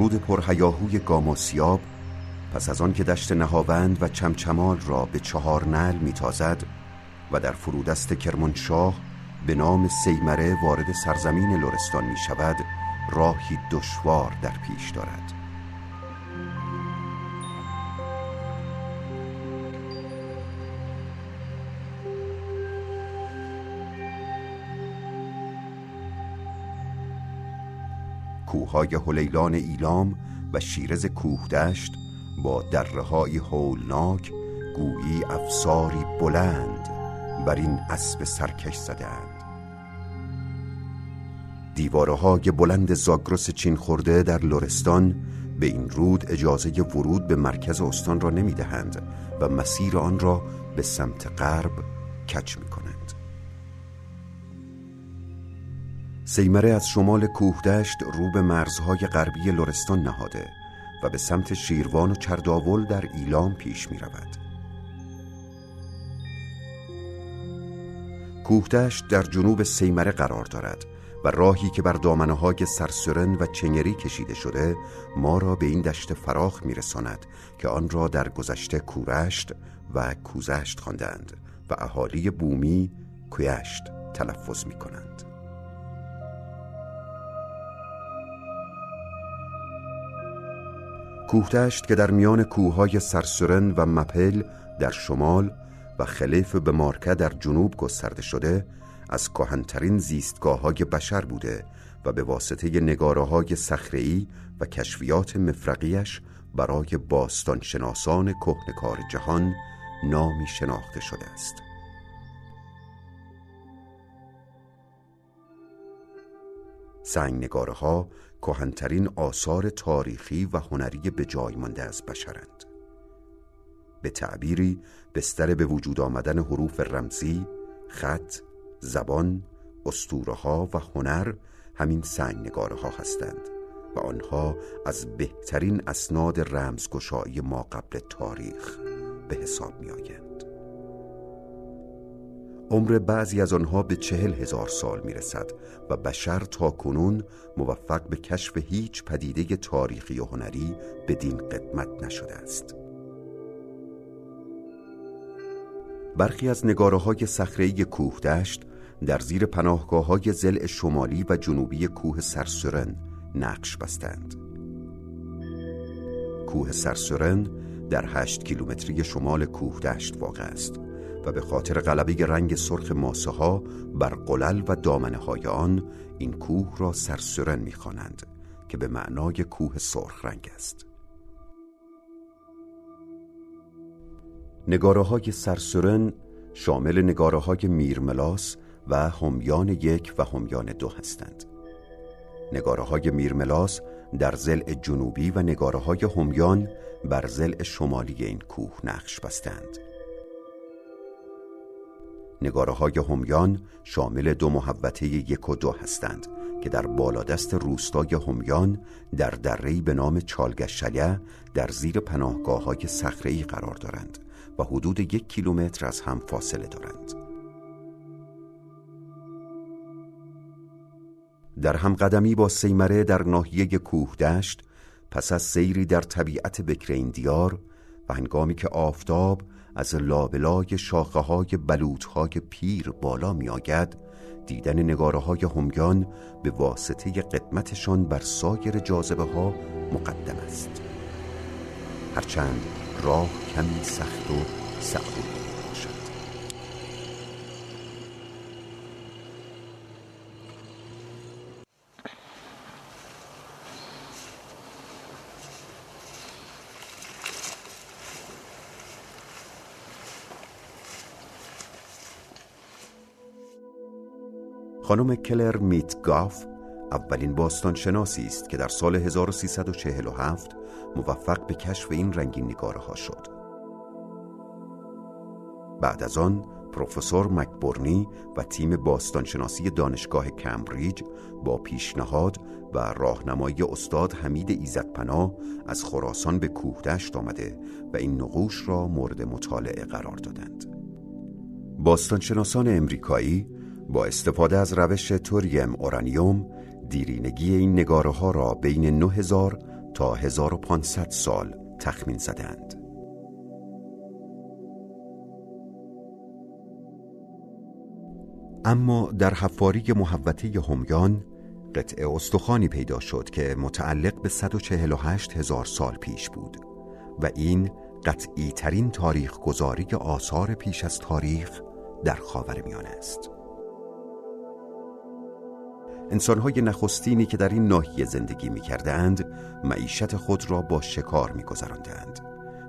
رود پرهیاهوی گاماسیاب پس از آن که دشت نهاوند و چمچمال را به 4 نعل میتازد و در فرودست کرمانشاه به نام سیمره وارد سرزمین لرستان می شود، راهی دشوار در پیش دارد. کوههای هلیلان ایلام و شیرز کوهدشت با دره‌های هولناک گویی افساری بلند بر این اسب سرکش زدند. دیوارهای بلند زاگرس چین خورده در لرستان به این رود اجازه ورود به مرکز استان را نمی دهند و مسیر آن را به سمت غرب کج می کنند. سیمره از شمال کوهدشت رو به مرزهای غربی لرستان نهاده و به سمت شیروان و چرداول در ایلام پیش می رود. کوهدشت در جنوب سیمره قرار دارد و راهی که بر دامنه‌های سرسرن و چنگری کشیده شده ما را به این دشت فراخ می رساند که آن را در گذشته کورشت و کوزشت خواندند و اهالی بومی کویشت تلفظ می کنند. کوهدشت که در میان کوههای سرسرن و مپل در شمال و خلیف به مارکه در جنوب گسترده شده، از کهن‌ترین زیستگاه‌های بشر بوده و به واسطه نگاره‌های صخره‌ای و کشفیات مفرقیش برای باستانشناسان کهنه‌کار جهان نامی شناخته شده است. سنگ‌نگاره‌ها کهن‌ترین آثار تاریخی و هنری به جای مانده از بشرند. به تعبیری بستر به وجود آمدن حروف رمزی، خط، زبان، اسطوره‌ها و هنر همین سنگ‌نگاره‌ها هستند و آنها از بهترین اسناد رمزگشایی ما قبل تاریخ به حساب می‌آیند. عمر بعضی از آنها به 40,000 سال میرسد و بشر تا کنون موفق به کشف هیچ پدیده تاریخی و هنری بدین قدمت نشده است. برخی از نگاره‌های صخره‌ای کوهدشت در زیر پناهگاه‌های ضلع شمالی و جنوبی کوه سرسرن نقش بستند. کوه سرسرن در 8 کیلومتری شمال کوهدشت واقع است و به خاطر غلبه رنگ سرخ ماسه‌ها بر قلل و دامنه‌های آن این کوه را سرسرن می‌خوانند که به معنای کوه سرخ رنگ است. نگاره‌های سرسرن شامل نگاره‌های میرملاس و همیان 1 و همیان 2 هستند. نگاره‌های میرملاس در ضلع جنوبی و نگاره‌های همیان بر ضلع شمالی این کوه نقش بستند. نگاره‌های همیان شامل 2 محوطه 1 و 2 هستند که در بالادست روستای همیان در دره‌ای به نام چالگشله در زیر پناهگاه‌های صخره‌ای قرار دارند و حدود 1 کیلومتر از هم فاصله دارند. در همقدمی با سیمره در ناحیه کوهدشت پس از سیری در طبیعت بکر این دیار و هنگامی که آفتاب از لابلای شاخه‌های بلوط‌های پیر بالا می آید، دیدن نگاره‌های همیان به واسطه قدمتشان بر سایر جاذبه‌ها مقدم است. هرچند راه کمی سخت و صعب باشد. خانم کلر میتگاف اولین باستانشناسی است که در سال 1347 موفق به کشف این رنگین نگاره‌ها شد. بعد از آن پروفسور مکبورنی و تیم باستانشناسی دانشگاه کمبریج با پیشنهاد و راهنمایی استاد حمید ایزدپناه از خراسان به کوهدشت آمده و این نقوش را مورد مطالعه قرار دادند. باستانشناسان امریکایی با استفاده از روش توریم اورانیوم دیرینگی این نگاره‌ها را بین 9000 تا 1500 سال تخمین زدند. اما در حفاری محوطه همیان قطعه استخوانی پیدا شد که متعلق به 148,000 سال پیش بود و این قطعی ترین تاریخ گذاری آثار پیش از تاریخ در خاورمیانه است. انسان‌های نخستینی که در این ناحیه زندگی می‌کردند، معیشت خود را با شکار می‌گذراندند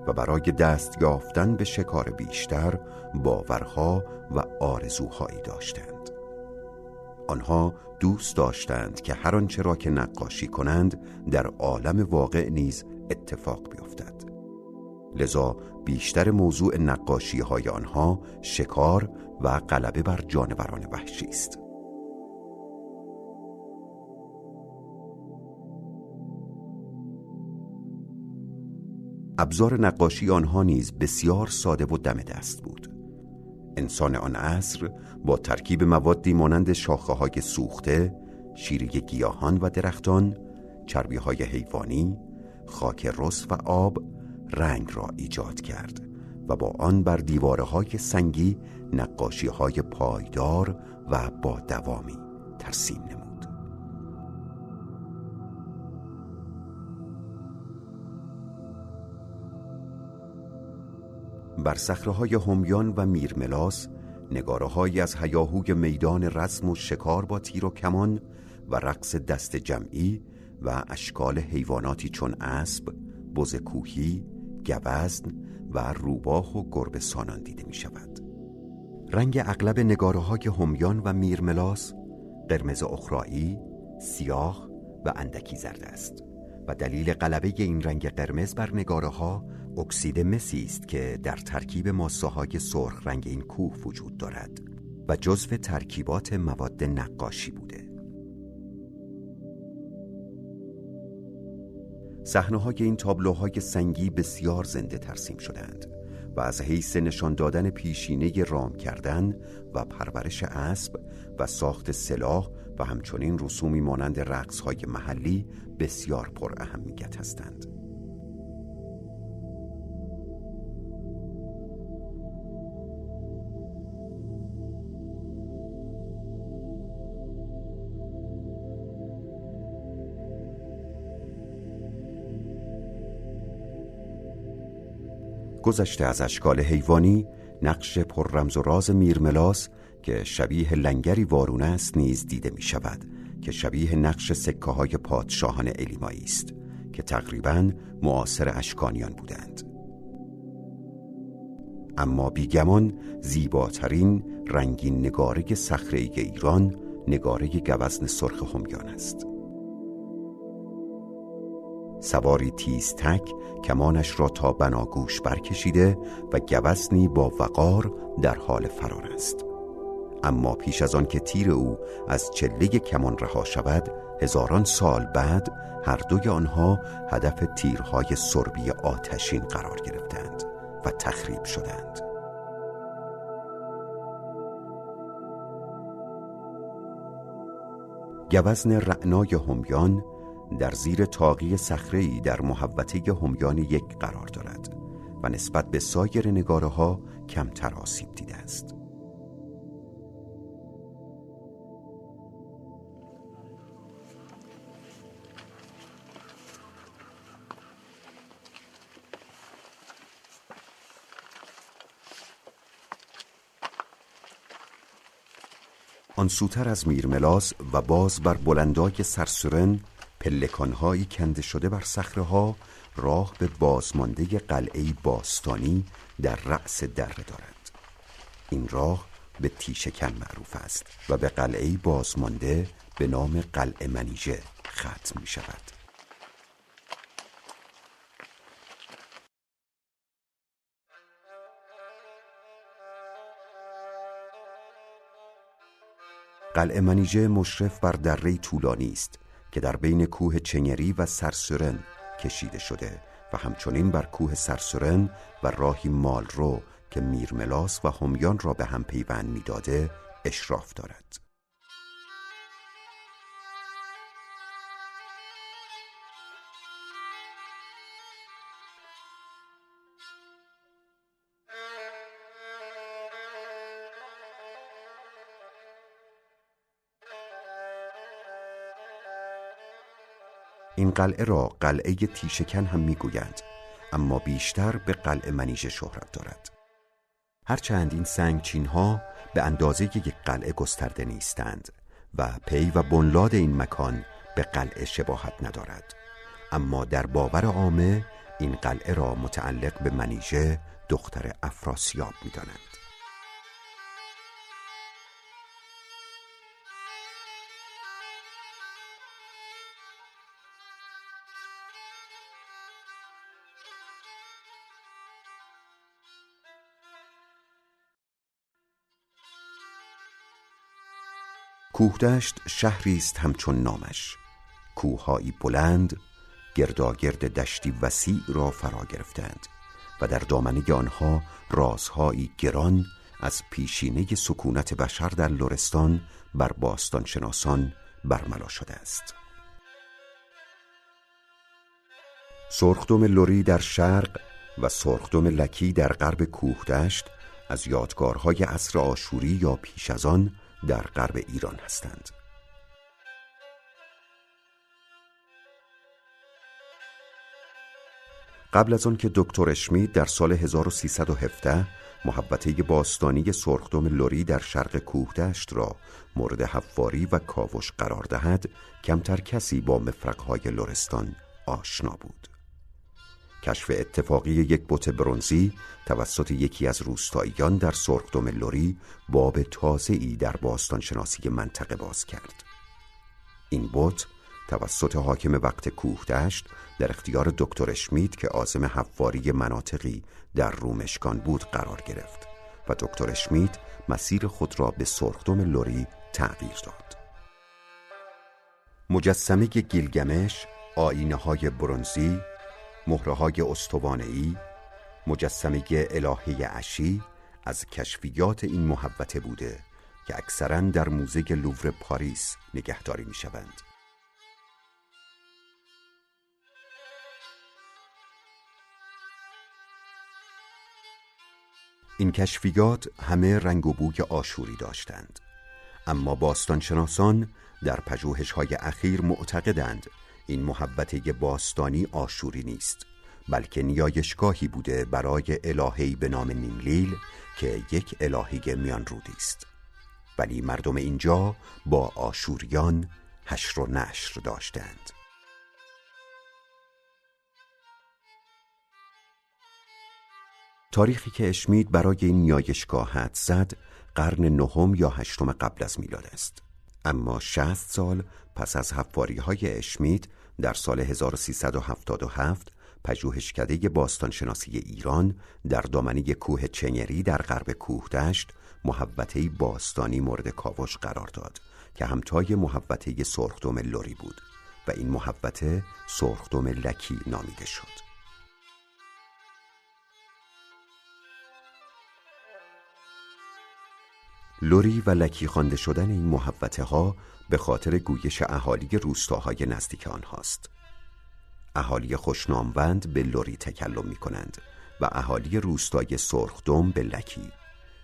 و برای دست یافتن به شکار بیشتر باورها و آرزوهایی داشتند. آنها دوست داشتند که هر آنچه را که نقاشی کنند در عالم واقع نیز اتفاق بیفتد. لذا بیشتر موضوع نقاشی‌های آنها شکار و غلبه بر جانوران وحشی است. ابزار نقاشی آنها نیز بسیار ساده و دم دست بود. انسان آن عصر با ترکیب موادی مانند شاخه‌های سوخته، شیره گیاهان و درختان، چربی‌های حیوانی، خاک رس و آب رنگ را ایجاد کرد و با آن بر دیواره‌های سنگی نقاشی‌های پایدار و با دوامی ترسیم نمود. بر صخره‌های همیان و میرملاس نگاره‌هایی از هیاهوی میدان رزم و شکار با تیر و کمان و رقص دست جمعی و اشکال حیواناتی چون اسب، بز کوهی، گوزن و روباه و گربه سانان دیده می شود. رنگ اغلب نگاره‌های همیان و میرملاس قرمز اخرایی، سیاه و اندکی زرد است و دلیل غلبه این رنگ قرمز بر نگاره‌ها اکسید مسی است که در ترکیب ماسه‌های سرخ رنگ این کوه وجود دارد و جزو ترکیبات مواد نقاشی بوده. صحنه‌های این تابلوهای سنگی بسیار زنده ترسیم شدند و از حیث نشان دادن پیشینه رام کردن و پرورش اسب و ساخت سلاح و همچنین رسومی مانند رقص‌های محلی بسیار پر اهمیت هستند. گذشته از اشکال حیوانی، نقش پر رمز و راز میرملاس که شبیه لنگری وارونه است نیز دیده می شود که شبیه نقش سکه‌های پادشاهان الیمایی است که تقریباً معاصر اشکانیان بودند. اما بیگمان زیباترین رنگین نگاره صخره‌ای ایران نگاره گوزن سرخ همیان است. سواری تیزتک کمانش را تا بناگوش برکشیده و گوزنی با وقار در حال فرار است. اما پیش از آن که تیر او از چله کمان رها شود، هزاران سال بعد هر دوی آنها هدف تیرهای سربی آتشین قرار گرفتند و تخریب شدند. گوزن رعنای همیان در زیر طاقی صخره‌ای در محوطه همیان یک قرار دارد و نسبت به سایر نگاره‌ها کمتر آسیب دیده است. آن سوتر از میرملاس و باز بر بلندای سرسرن پلکان‌هایی کنده شده بر صخره‌ها راه به بازمانده قلعه‌ای باستانی در رأس دره دارد. این راه به تیشکن معروف است و به قلعه‌ای بازمانده به نام قلعه منیژه ختم می شود. قلعه منیژه مشرف بر دره‌ای طولانی است که در بین کوه چنگری و سرسرن کشیده شده و همچنین بر کوه سرسرن و راهی مالرو که میرملاس و همیان را به هم پیوند می‌داده اشراف دارد. این قلعه را قلعه تیشکن هم میگویند، اما بیشتر به قلعه منیژه شهرت دارد. هرچند این سنگچین ها به اندازه یک قلعه گسترده نیستند و پی و بنیاد این مکان به قلعه شباهت ندارد، اما در باور عامه این قلعه را متعلق به منیژه دختر افراسیاب می‌دانند. کوهدشت شهری است همچون نامش، کوههایی بلند گرداگرد دشتی وسیع را فرا گرفتند و در دامنه آنها رازهایی گران از پیشینه سکونت بشر در لرستان بر باستانشناسان برملا شده است. سرخدم لری در شرق و سرخدم لکی در غرب کوهدشت از یادگارهای عصر آشوری یا پیش از آن در غرب ایران هستند. قبل از آن که دکتر اشمید در سال 1317 محوطه باستانی سرخدم لری در شرق کوهدشت را مورد حفاری و کاوش قرار دهد، کمتر کسی با مفرق‌های لرستان آشنا بود. کشف اتفاقی یک بت برنزی توسط یکی از روستاییان در سرخدم لری باب تازه‌ای در باستانشناسی منطقه باز کرد. این بت توسط حاکم وقت کوهدشت در اختیار دکتر اشمید که عازم حفاری مناطقی در رومشگان بود قرار گرفت و دکتر اشمید مسیر خود را به سرخدم لری تغییر داد. مجسمه گیلگمش، آیینه‌های برنزی، مهره‌های استوانه‌ای، مجسمه الهه عشی از کشفیات این محوطه بوده که اکثراً در موزه لوور پاریس نگهداری می‌شوند. این کشفیات همه رنگ و بوی آشوری داشتند، اما باستانشناسان در پژوهش‌های اخیر معتقدند این محوطه باستانی آشوری نیست، بلکه نیایشگاهی بوده برای الهه‌ای به نام نیملیل که یک الهه میان رودی است. ولی مردم اینجا با آشوریان حشر و نشر داشتند. تاریخی که اشمید برای این نیایشگاه حدس زد قرن نهم یا هشتم قبل از میلاد است، اما 60 سال پس از حفاری‌های اشمید در سال 1377 پژوهشکده باستانشناسی ایران در دامنه کوه چنگری در غرب کوهدشت محوطه‌ای باستانی مورد کاوش قرار داد که همتای محوطه سرخدم لری بود و این محوطه سرخدم لکی نامیده شد. لری و لکی خوانده شدن این محوطه ها به خاطر گویش اهالی روستاهای نزدیک آنهاست. اهالی خوشناموند به لری تکلم می کنند و اهالی روستای سرخدم به لکی،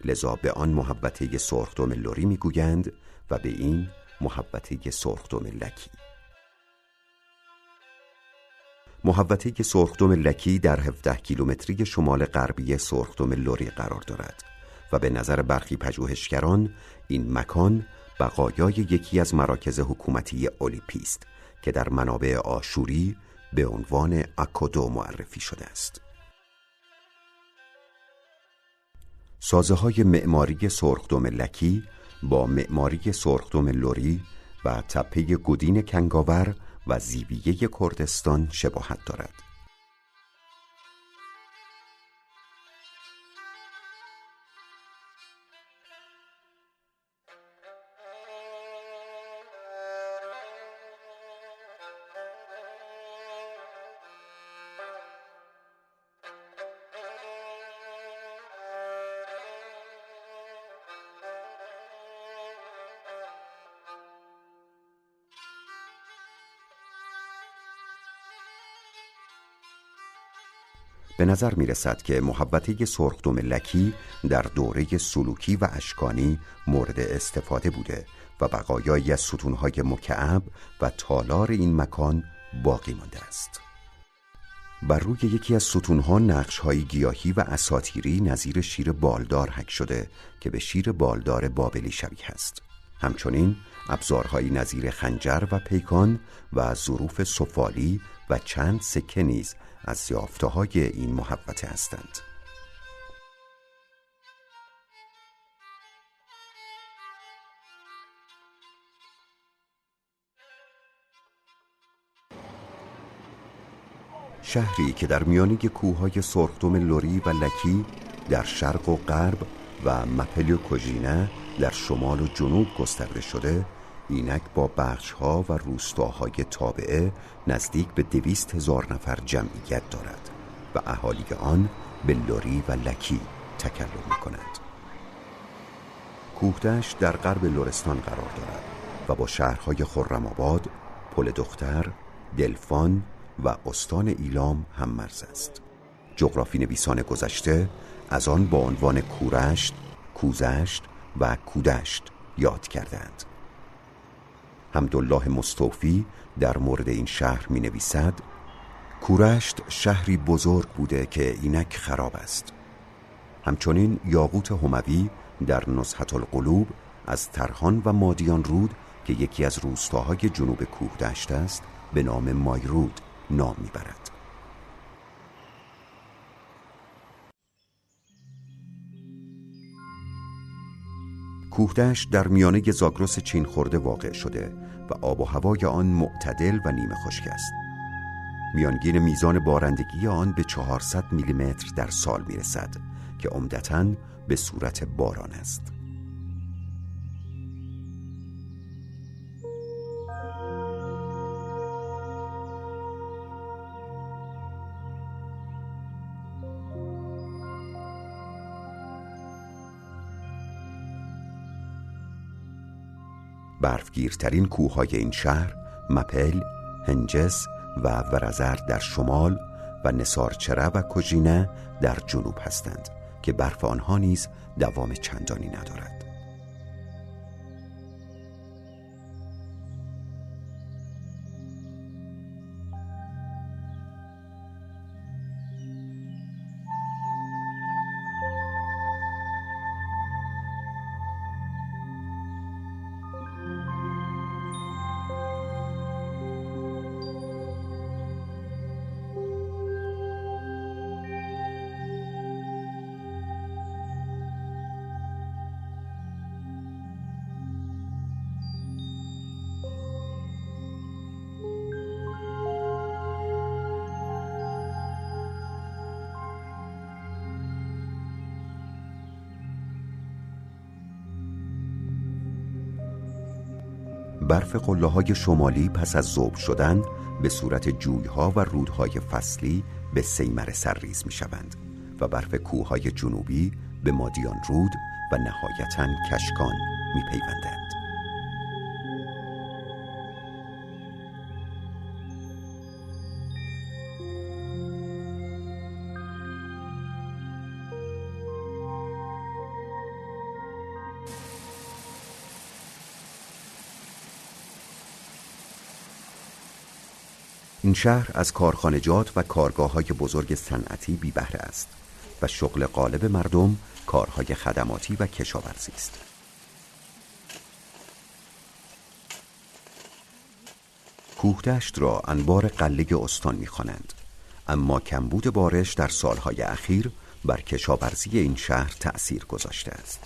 لذا به آن محوطه سرخدم لری می گویند و به این محوطه سرخدم لکی. محوطه سرخدم لکی در 17 کیلومتری شمال غربی سرخدم لری قرار دارد و به نظر برخی پژوهشگران این مکان بقایای یکی از مراکز حکومتی اولیپی است که در منابع آشوری به عنوان اکودو معرفی شده است. سازه‌های معماری سرخدم لکی با معماری سرخدم لری و تپه گودین کنگاور و زیویه کردستان شباهت دارد. به نظر می رسد که محوطه سرخدم لکی در دوره سلوکی و اشکانی مورد استفاده بوده و بقایایی از ستونهای مکعب و تالار این مکان باقی مانده است. بر روی یکی از ستونها نقش‌های گیاهی و اساطیری نظیر شیر بالدار حک شده که به شیر بالدار بابلی شبیه است. همچنین ابزارهایی نظیر خنجر و پیکان و ظروف سفالی و چند سکه نیز از یافته‌های این محوطه هستند. شهری که در میانه کوههای سرخدم لوری و لکی در شرق و غرب و مپل و کوژینه در شمال و جنوب گسترده شده، اینک با بخش‌ها و روستاهای تابعه نزدیک به 200,000 نفر جمعیت دارد و اهالی آن به لوری و لکی تکلم می‌کنند. کوهدشت در غرب لرستان قرار دارد و با شهرهای خرم‌آباد، پل دختر، دلفان و استان ایلام هم مرز است. جغرافی نویسان گذشته از آن با عنوان کورشت، کوزشت و کودشت یاد کردند. حمدالله مستوفی در مورد این شهر می نویسد: کورشت شهری بزرگ بوده که اینک خراب است. همچنین یاقوت هموی در نزهة القلوب از ترحان و مادیان رود که یکی از روستاهای جنوب کوهدشت است به نام مایرود نام میبرد. کوهدشت در میانه زاگرس چین خورده واقع شده و آب و هوای آن معتدل و نیمه خشک است. میانگین میزان بارندگی آن به 400 میلیمتر در سال میرسد که عمدتاً به صورت باران است. برفگیرترین کوههای این شهر مپل، هنجس و ورزرد در شمال و نسارچره و کوژینه در جنوب هستند که برف آنها نیز دوام چندانی ندارد. برف قله‌های شمالی پس از ذوب شدن به صورت جوی‌ها و رودهای فصلی به سیمره سرریز می‌شوند و برف کوه‌های جنوبی به مادیان رود و نهایتاً کشکان می‌پیوندند. این شهر از کارخانجات و کارگاه‌های بزرگ صنعتی بی بهره است و شغل غالب مردم کارهای خدماتی و کشاورزی است. کوهدشت را انبار قله استان می‌خوانند، اما کمبود بارش در سالهای اخیر بر کشاورزی این شهر تأثیر گذاشته است.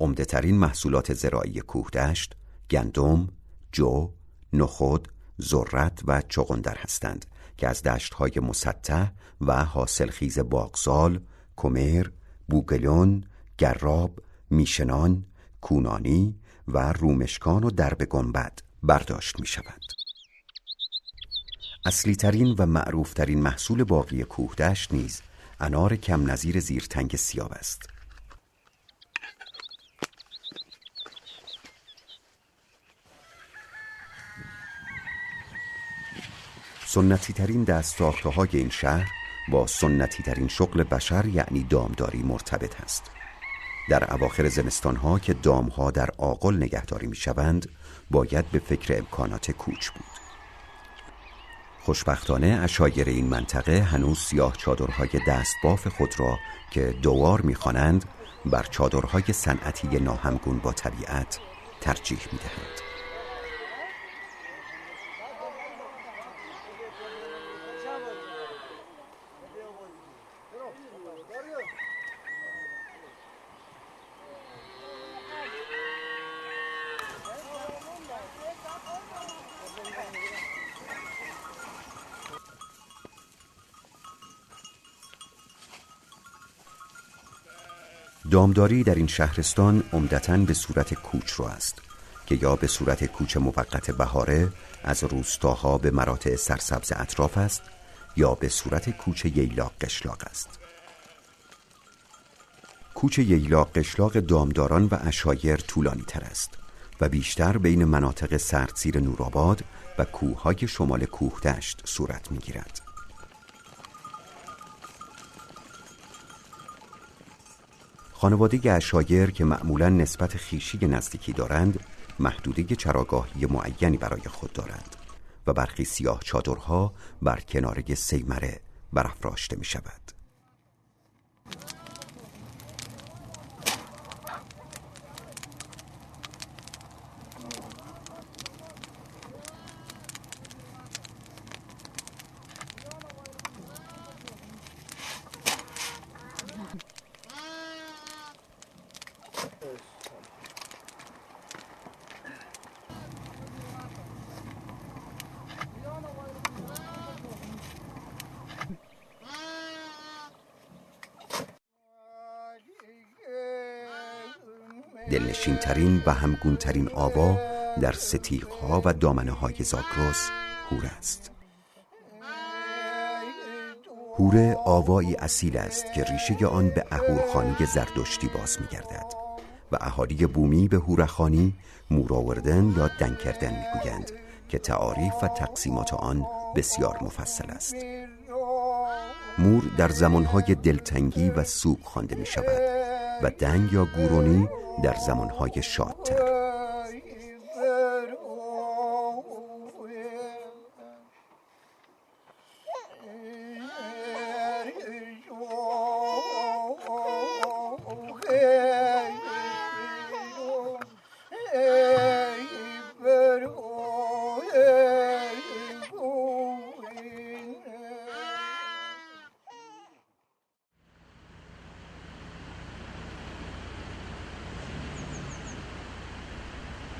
عمده‌ترین محصولات زراعی کوهدشت گندم، جو، نخود، ذرت و چغندر هستند که از دشت‌های مسطح و حاصلخیز باغسال، کمر، بوگلون، گراب، میشنان، کونانی و رومشکان و درب گنبد برداشت می‌شوند. اصلی ترین و معروف ترین محصول باقی کوهدشت نیز انار کم نظیر زیرتنگ سیاب است. سنتی ترین دستساخته‌های این شهر با سنتی ترین شغل بشر یعنی دامداری مرتبط است. در اواخر زمستان‌ها که دامها در آغل نگهداری می‌شوند، باید به فکر امکانات کوچ بود. خوشبختانه عشایر این منطقه هنوز سیاه چادرهای دستباف خود را که دوار می‌خوانند بر چادرهای صنعتی ناهمگون با طبیعت ترجیح می‌دهند. دامداری در این شهرستان عمدتاً به صورت کوچ رو است که یا به صورت کوچ موقت بهاره از روستاها به مراتع سرسبز اطراف است یا به صورت کوچ ییلاق قشلاق است. کوچ ییلاق قشلاق دامداران و عشایر طولانی تر است و بیشتر بین مناطق سردسیر نورآباد و کوههای شمال کوهدشت صورت می‌گیرد. خانواده عشایر که معمولاً نسبت خویشی نزدیکی دارند، محدوده چراگاهی معینی برای خود دارند و برخی سیاه چادرها بر کناره سیمره برافراشته می شود. دلنشین ترین و همگون ترین آوا در ستیغ‌ها و دامنه های زاگرس هور است. هور آوایی اصیل است که ریشه آن به اهورخانی زردشتی باز می‌گردد و اهالی بومی به هورخانی موراوردن یا دنکردن می‌گویند که تعاریف و تقسیمات آن بسیار مفصل است. مور در زمانهای دلتنگی و سوگ خوانده می شود و دنگ یا گورونی در زمانهای شادتر.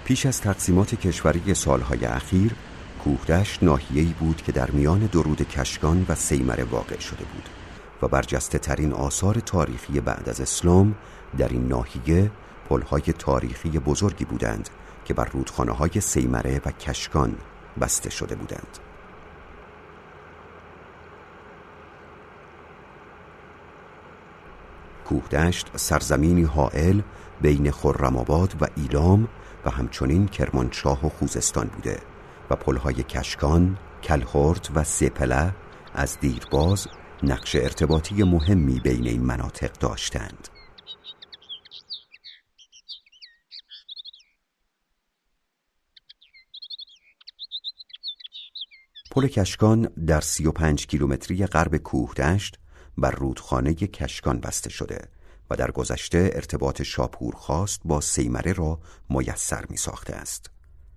پیش از تقسیمات کشوری سالهای اخیر، کوهدشت ناحیه‌ای بود که در میان درود کشگان و سیمره واقع شده بود و برجسته ترین آثار تاریخی بعد از اسلام در این ناحیه پل‌های تاریخی بزرگی بودند که بر رودخانه‌های سیمره و کشگان بسته شده بودند. کوهدشت سرزمینی حائل بین خرم‌آباد و ایلام و همچنین کرمانشاه و خوزستان بوده و پل‌های کشکان، کلخرد و سپله از دیرباز نقش ارتباطی مهمی بین این مناطق داشتند. پل کشکان در 35 کیلومتری غرب کوهدشت بر رودخانه کشکان بسته شده و در گذشته ارتباط شاپورخواست با سیمره را میسر می ساخته است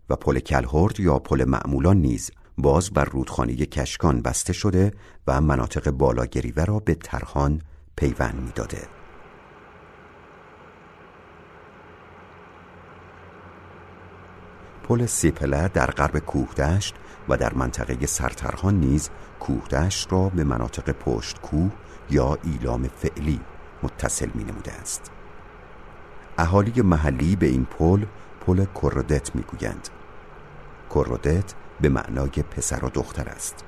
و پل کلخرد یا پل معمولان نیز باز بر رودخانه کشکان بسته شده و مناطق بالاگریوه را به ترحان پیوند می داده. پل سپله در غرب کوهدشت و در منطقه سرترحان نیز کوهدشت را به مناطق پشت کوه یا ایلام فعلی متصل می نموده است. اهالی محلی به این پل پل کرودت می گویند. کرودت به معنای پسر و دختر است.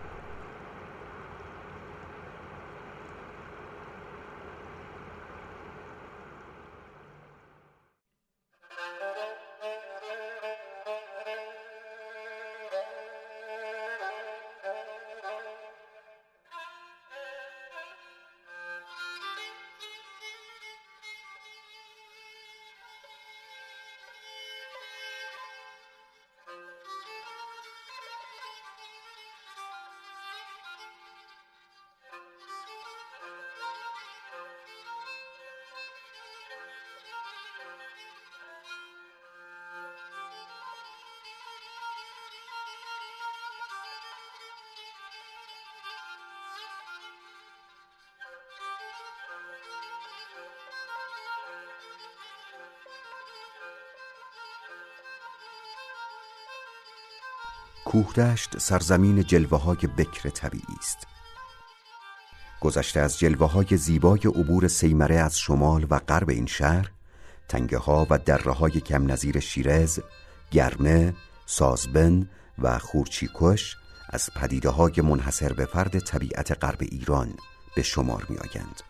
کوهدشت سرزمین جلوه‌های بکر طبیعی است. گذشته از جلوه‌های زیبای عبور سیمره از شمال و غرب این شهر، تنگه‌ها و دره‌های کم نظیر شیرز، گرمه، سازبن و خورچیکش از پدیده‌های منحصر به فرد طبیعت غرب ایران به شمار می‌آیند.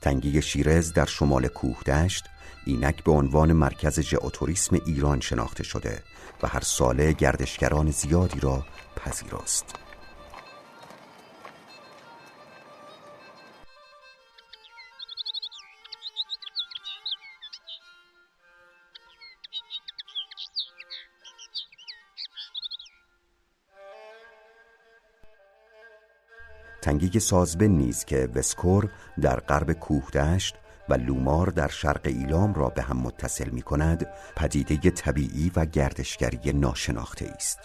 تنگه شیرز در شمال کوهدشت اینک به عنوان مرکز ژئوتوریسم ایران شناخته شده و هر ساله گردشگران زیادی را پذیراست. تنگه سازبن نیز که وسکور در غرب کوهدشت و لومار در شرق ایلام را به هم متصل می کند، پدیده طبیعی و گردشگری ناشناخته است.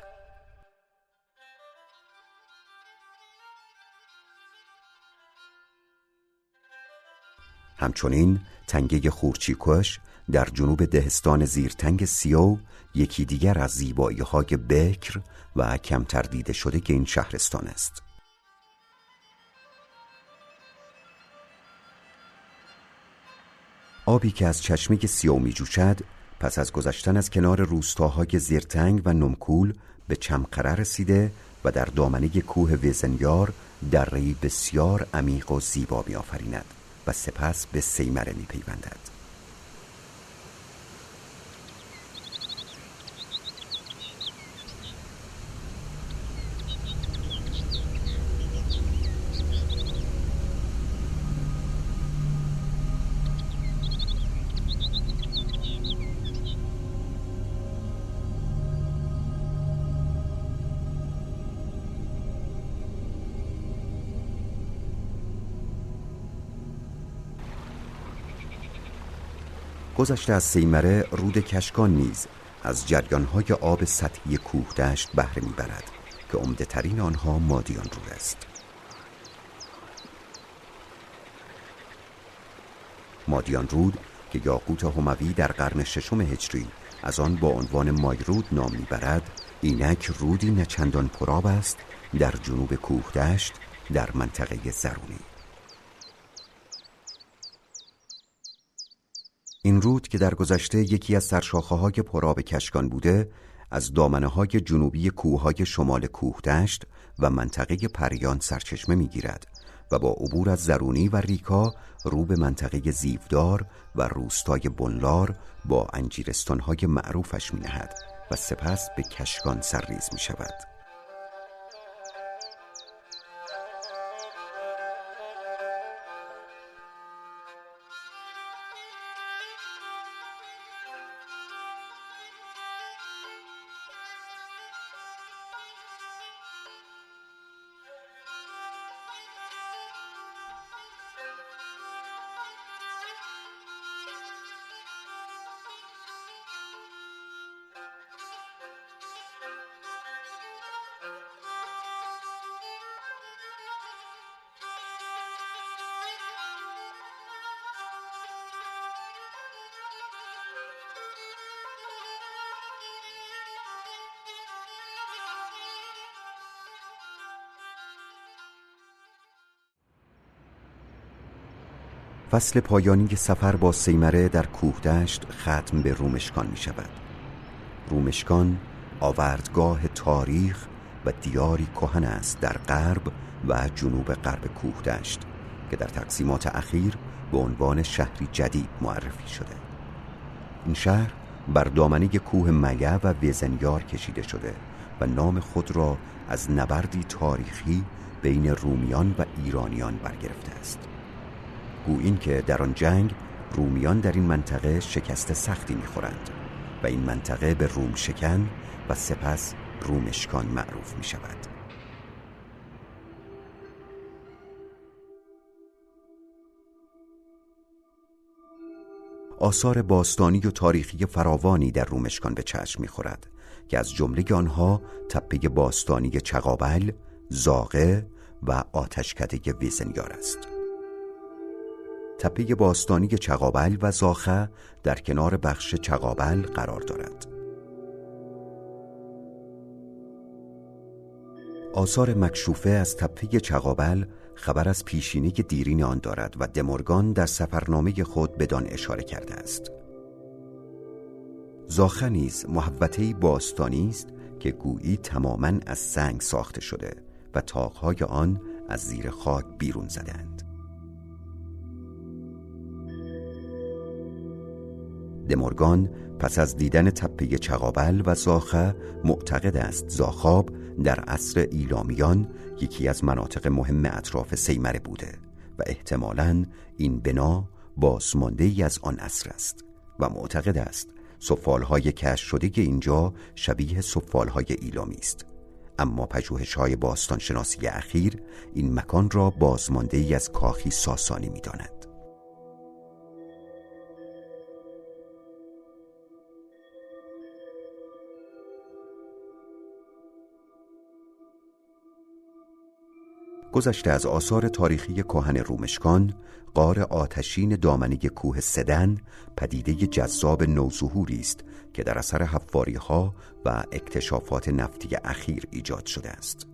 همچنین تنگه خورچیکش در جنوب دهستان زیرتنگ سیو یکی دیگر از زیبایی‌های بکر و کمتر دیده شده که این شهرستان است. آبی که از چشمه سیو می جوشد پس از گذشتن از کنار روستاهای زیرتنگ و نمکول به چمقره رسیده و در دامنه کوه ویزنیار دره‌ای بسیار عمیق و زیبا می آفریند و سپس به سیمره می پیوندد. گذشته از سیمره، رود کشکان نیز از جریان‌های آب سطحی کوهدشت بهره می‌برد که عمده‌ترین آنها مادیان رود است. مادیان رود که یاقوت هموی در قرن ششم هجری از آن با عنوان مایرود نام می‌برد، اینک رودی نچندان پرآب است در جنوب کوهدشت در منطقه زرونی. این رود که در گذشته یکی از سرشاخه‌های پرآب کشکان بوده، از دامنه‌های جنوبی کوه‌های شمال کوهدشت و منطقه پریان سرچشمه می‌گیرد و با عبور از زرونی و ریکا رو به منطقه زیودار و روستای بنلار با انجیرستان‌های معروفش می‌نهد و سپس به کشکان سرریز می‌شود. فصل پایانی سفر با سیمره در کوهدشت ختم به رومشکان می شود. رومشکان آوردگاه تاریخ و دیاری کهن است در غرب و جنوب غرب کوهدشت که در تقسیمات اخیر به عنوان شهری جدید معرفی شده. این شهر بر دامنه کوه میه و ویزنیار کشیده شده و نام خود را از نبردی تاریخی بین رومیان و ایرانیان برگرفته است. گویی که در آن جنگ رومیان در این منطقه شکست سختی می‌خورند و این منطقه به روم شکن و سپس رومشکان معروف می شود. آثار باستانی و تاریخی فراوانی در رومشکان به چشم می‌خورد که از جمله آنها تپه باستانی چغابل، زاغه و آتشکده ویزنیار است. تپه باستانی چغابل و زاخه در کنار بخش چغابل قرار دارد. آثار مکشوفه از تپه چغابل خبر از پیشینه دیرین آن دارد و دمورگان در سفرنامه خود بدان اشاره کرده است. زاخه نیز محوطه‌ای باستانی است که گویی تماماً از سنگ ساخته شده و طاق‌های آن از زیر خاک بیرون زدند. دمورگان پس از دیدن تپه چغابل و زاخه معتقد است زاخاب در عصر ایلامیان یکی از مناطق مهم اطراف سیمره بوده و احتمالاً این بنا بازمانده‌ای از آن عصر است و معتقد است سفالهای کشف شده اینجا شبیه سفالهای ایلامی است، اما پژوهش‌های باستانشناسی اخیر این مکان را بازمانده‌ای از کاخی ساسانی می‌داند. گذشته از آثار تاریخی کهن رومشکان، غار آتشین دامنه کوه سدن پدیده جذاب نوظهوری است که در اثر حفاری‌ها و اکتشافات نفتی اخیر ایجاد شده است.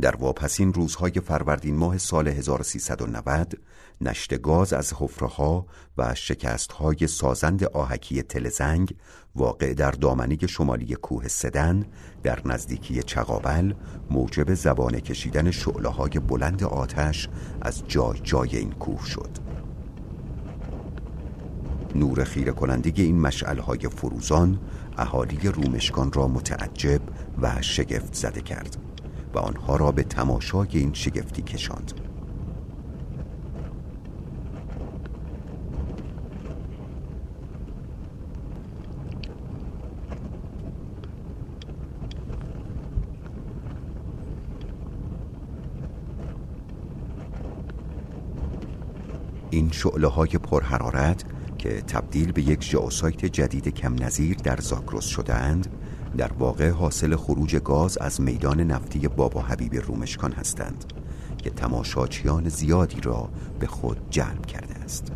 در واپسین روزهای فروردین ماه سال 1390 نشت گاز از حفره‌ها و شکست‌های سازند آهکی تلزنگ واقع در دامنه شمالی کوه سدن در نزدیکی چغابل موجب زبانه کشیدن شعله‌های بلند آتش از جای جای این کوه شد. نور خیره کننده این مشعل‌های فروزان اهالی رومشکان را متعجب و شگفت زده کرد و آنها را به تماشای این شگفتی کشاند. این شعله‌های پرحرارت که تبدیل به یک ژئوسایت جدید کم نظیر در زاگرس شده‌اند، در واقع حاصل خروج گاز از میدان نفتی بابا حبیب رومشکان هستند که تماشاچیان زیادی را به خود جلب کرده است.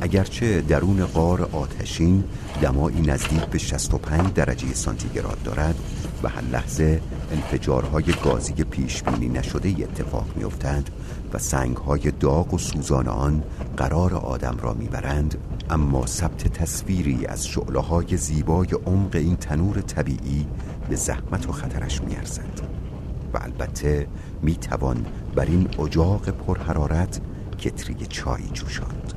اگرچه درون غار آتشین دمایی نزدیک به 65 درجه سانتیگراد دارد و هر لحظه انفجارهای گازی پیش بینی نشده اتفاق می‌افتند و سنگ‌های داغ و سوزان آن قرار آدم را می‌برند، اما ثبت تصویری از شعله‌های زیبای عمق این تنور طبیعی به زحمت و خطرش می‌ارزد و البته می‌توان بر این اجاق پرحرارت کتری چای جوشاند.